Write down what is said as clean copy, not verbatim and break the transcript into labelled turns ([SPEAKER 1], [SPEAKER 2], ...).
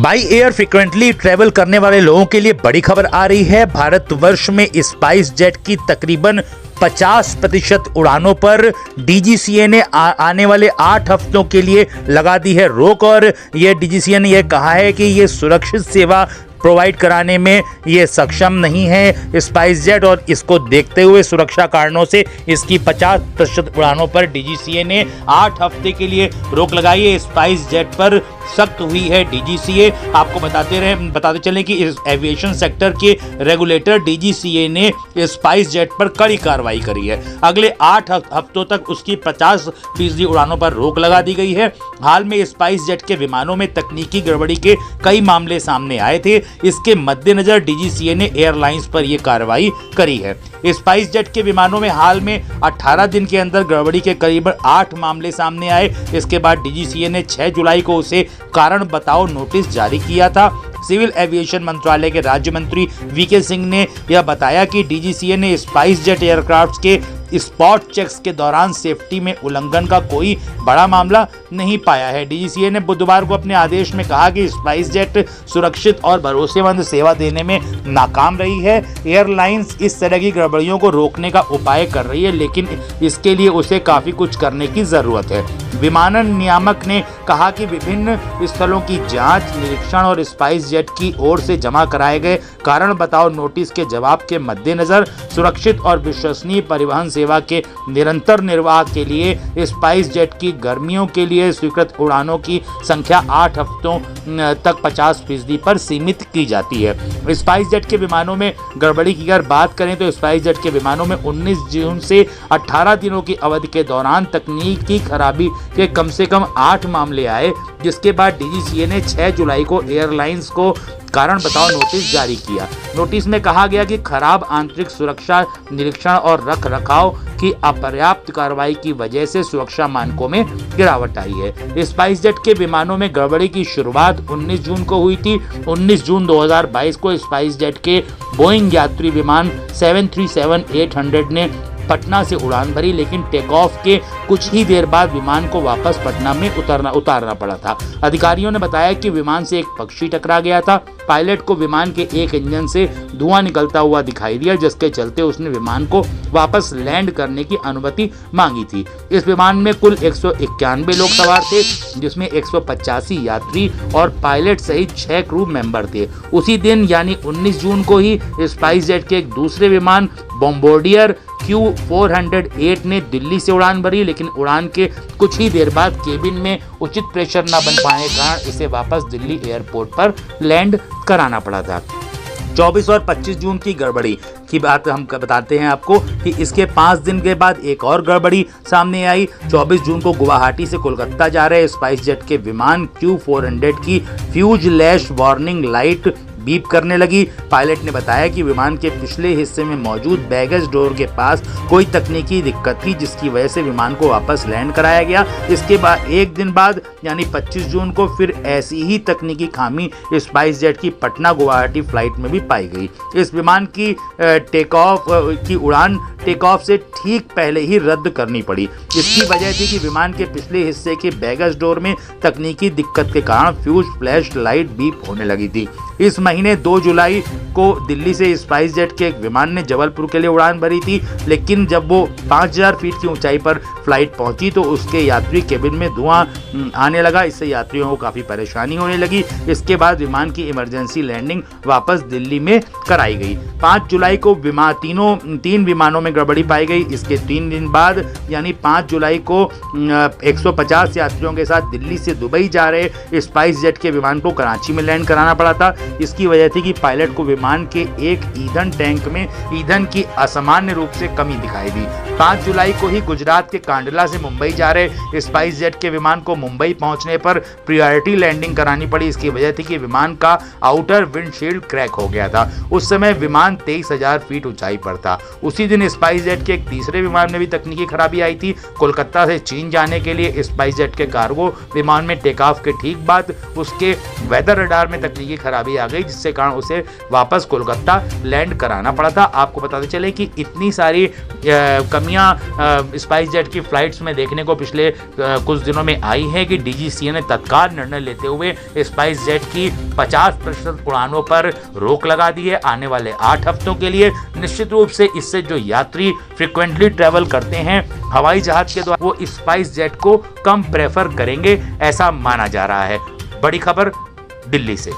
[SPEAKER 1] By air frequently travel करने वाले लोगों के लिए बड़ी खबर आ रही है। भारतवर्ष में स्पाइस जेट की तकरीबन 50% उड़ानों पर डीजीसीए ने आने वाले 8 हफ्तों के लिए लगा दी है रोक। और ये डीजीसीए ने यह कहा है कि ये सुरक्षित सेवा प्रोवाइड कराने में ये सक्षम नहीं है स्पाइस जेट, और इसको देखते हुए सुरक्षा कारणों से इसकी 50% उड़ानों पर डीजीसीए ने 8 हफ्ते के लिए रोक लगाई है। स्पाइस जेट पर सख्त हुई है डीजीसीए। आपको बताते चलें कि इस एविएशन सेक्टर के रेगुलेटर डीजीसीए ने स्पाइस जेट पर कड़ी कार्रवाई करी है। अगले 8 हफ्तों तक उसकी 50% उड़ानों पर रोक लगा दी गई है। हाल में स्पाइस जेट के विमानों में तकनीकी गड़बड़ी के कई मामले सामने आए थे। इसके मद्देनजर डीजीसीए ने एयरलाइंस पर यह कार्रवाई करी है। स्पाइस जेट के विमानों में हाल में 18 दिन के अंदर गड़बड़ी के करीब 8 मामले सामने आए। इसके बाद डीजीसीए ने 6 जुलाई को उसे कारण बताओ नोटिस जारी किया था। सिविल एविएशन मंत्रालय के राज्य मंत्री वीके सिंह ने यह बताया कि डीजीसीए ने स्पाइस जेट एयरक्राफ्ट के स्पॉट चेक्स के दौरान सेफ्टी में उल्लंघन का कोई बड़ा मामला नहीं पाया है। डीजीसीए ने बुधवार को अपने आदेश में कहा कि स्पाइस जेट सुरक्षित और भरोसेमंद सेवा देने में नाकाम रही है। एयरलाइंस इस तरह की गड़बड़ियों को रोकने का उपाय कर रही है, लेकिन इसके लिए उसे काफी कुछ करने की जरूरत है। विमानन नियामक ने कहा कि विभिन्न स्थलों की जांच, निरीक्षण और स्पाइस जेट की ओर से जमा कराए गए कारण बताओ नोटिस के जवाब के मद्देनजर सुरक्षित और विश्वसनीय परिवहन सेवा के निरंतर निर्वाह के लिए स्पाइस जेट की गर्मियों के लिए स्वीकृत उड़ानों की संख्या 8 हफ्तों तक 50% पर सीमित की जाती है। स्पाइस जेट के विमानों में गड़बड़ी की अगर बात करें तो स्पाइस जेट के विमानों में 19 जून से 18 दिनों की अवधि के दौरान तकनीकी खराबी के कम से कम 8 मामले आए, जिसके बाद डीजीसीए ने 6 जुलाई को एयरलाइंस को कारण बताओ नोटिस जारी किया। नोटिस में कहा गया कि खराब आंतरिक सुरक्षा निरीक्षण और रख रखाव की अपर्याप्त कार्रवाई की वजह से सुरक्षा मानकों में गिरावट आई है। स्पाइस जेट के विमानों में गड़बड़ी की शुरुआत 19 जून को हुई थी। 19 जून 2022 को स्पाइस जेट के बोइंग यात्री विमान 737-800 ने पटना से उड़ान भरी, लेकिन टेक ऑफ के कुछ ही देर बाद विमान को वापस पटना में उतारना पड़ा था। अधिकारियों ने बताया कि विमान से एक पक्षी टकरा गया था। पायलट को विमान के एक इंजन से धुआं निकलता हुआ दिखाई दिया, जिसके चलते उसने विमान को वापस लैंड करने की अनुमति मांगी थी। इस विमान में कुल 191 लोग सवार थे, जिसमें 185 यात्री और पायलट सहित 6 क्रू मेंबर थे। उसी दिन यानी 19 जून को ही स्पाइस जेट के एक दूसरे विमान बॉम्बार्डियर Q408 ने दिल्ली से उड़ान भरी, लेकिन उड़ान के कुछ ही देर बाद केबिन में उचित प्रेशर न बन पाने के कारण इसे वापस दिल्ली एयरपोर्ट पर लैंड कराना पड़ा था। 24 और 25 जून की गड़बड़ी की बात हम बताते हैं आपको कि इसके 5 दिन के बाद एक और गड़बड़ी सामने आई। 24 जून को गुवाहाटी से कोलकाता जा रहे स्पाइस जेट के विमान Q400 की फ्यूजलैश वार्निंग लाइट बीप करने लगी। पायलट ने बताया कि विमान के पिछले हिस्से में मौजूद बैगेज डोर के पास कोई तकनीकी दिक्कत थी, जिसकी वजह से विमान को वापस लैंड कराया गया। इसके बाद एक दिन बाद यानी 25 जून को फिर ऐसी ही तकनीकी खामी स्पाइस जेट की पटना गुवाहाटी फ्लाइट में भी पाई गई। इस विमान की उड़ान टेक ऑफ से ठीक पहले ही रद्द करनी पड़ी। इसकी वजह थी कि विमान के पिछले हिस्से के बैगेज डोर में तकनीकी दिक्कत के कारण फ्यूज फ्लैश लाइट बीप होने लगी थी। इस महीने 2 जुलाई को दिल्ली से स्पाइस जेट के एक विमान ने जबलपुर के लिए उड़ान भरी थी, लेकिन जब वो 5000 फीट की ऊंचाई पर फ्लाइट पहुंची तो उसके यात्री केबिन में धुआं आने लगा। इससे यात्रियों को काफ़ी परेशानी होने लगी। इसके बाद विमान की इमरजेंसी लैंडिंग वापस दिल्ली में कराई गई। 5 जुलाई को तीन विमानों में गड़बड़ी पाई गई। इसके 3 दिन बाद यानी 5 जुलाई को 150 यात्रियों के साथ दिल्ली से दुबई जा रहे स्पाइस जेट के विमान को कराची में लैंड कराना पड़ा था। इसकी वजह थी कि पायलट को विमान के एक ईंधन टैंक में ईंधन की असामान्य रूप से कमी दिखाई दी। 5 जुलाई को ही गुजरात के कांडला से मुंबई जा रहे स्पाइस जेट के विमान को मुंबई पहुंचने पर प्रायोरिटी लैंडिंग करानी पड़ी। इसकी वजह थी कि विमान का आउटर विंडशील्ड क्रैक हो गया था। उस समय विमान 23,000 फीट ऊंचाई पर था। उसी दिन स्पाइस जेट के एक तीसरे विमान में भी तकनीकी खराबी आई थी। कोलकाता से चीन जाने के लिए स्पाइस जेट के कार्गो विमान में टेक ऑफ के ठीक बाद उसके वेदर रडार में तकनीकी खराबी आ गई, जिससे कारण उसे वापस कोलकाता लैंड कराना पड़ा था। आपको बताते चले कि इतनी सारी कमी खामियां स्पाइस जेट की फ्लाइट्स में देखने को पिछले कुछ दिनों में आई है कि डीजीसीए ने तत्काल निर्णय लेते हुए स्पाइस जेट की 50% उड़ानों पर रोक लगा दी है आने वाले 8 हफ्तों के लिए। निश्चित रूप से इससे जो यात्री फ्रिक्वेंटली ट्रैवल करते हैं हवाई जहाज के द्वारा, वो स्पाइस जेट को कम प्रेफर करेंगे, ऐसा माना जा रहा है। बड़ी खबर दिल्ली से।